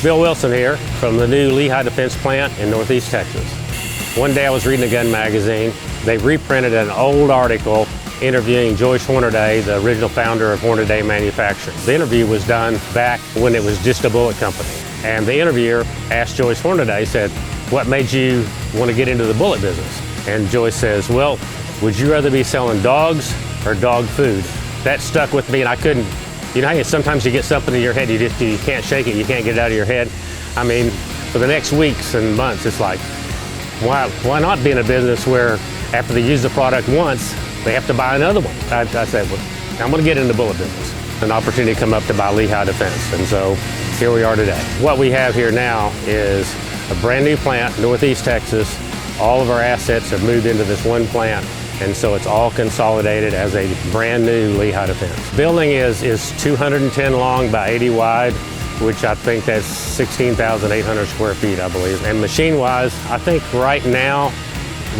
Bill Wilson here from the new Lehigh Defense plant in Northeast Texas. One day I was reading a gun magazine. They reprinted an old article interviewing Joyce Hornaday, the original founder of Hornaday Manufacturing. The interview was done back when it was just a bullet company. And the interviewer asked Joyce Hornaday, said, "What made you want to get into the bullet business?" And Joyce says, "Well, would you rather be selling dogs or dog food?" That stuck with me, and I couldn't, you know how sometimes you get something in your head, you can't shake it, you can't get it out of your head. I mean, for the next weeks and months, it's like, why not be in a business where after they use the product once, they have to buy another one? I said, well, I'm going to get into the bullet business. An opportunity come up to buy Lehigh Defense, and so here we are today. What we have here now is a brand new plant, Northeast Texas. All of our assets have moved into this one plant, and so it's all consolidated as a brand new Lehigh Defense. Building is 210 long by 80 wide, which I think that's 16,800 square feet, I believe. And machine-wise, I think right now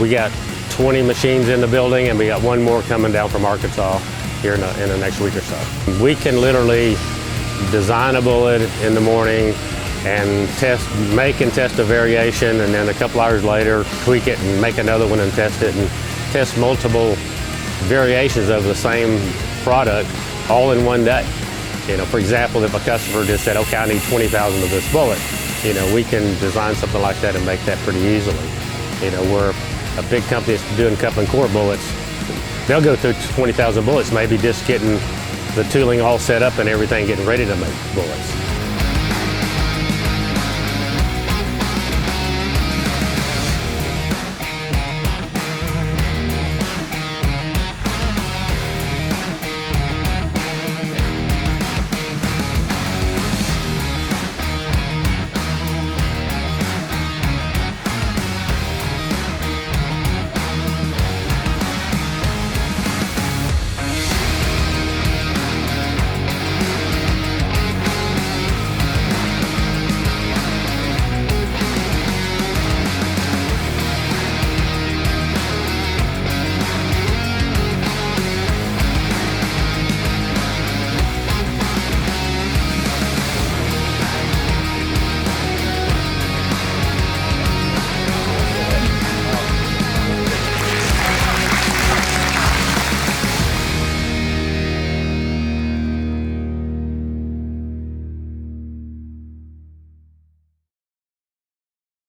we got 20 machines in the building, and we got one more coming down from Arkansas here in the next week or so. We can literally design a bullet in the morning and make and test a variation, and then a couple hours later tweak it and make another one and test it, and test multiple variations of the same product all in one day. You know, for example, if a customer just said, okay, I need 20,000 of this bullet, you know, we can design something like that and make that pretty easily. You know, we're a big company that's doing cup and core bullets. They'll go through 20,000 bullets, maybe just getting the tooling all set up and everything, getting ready to make bullets.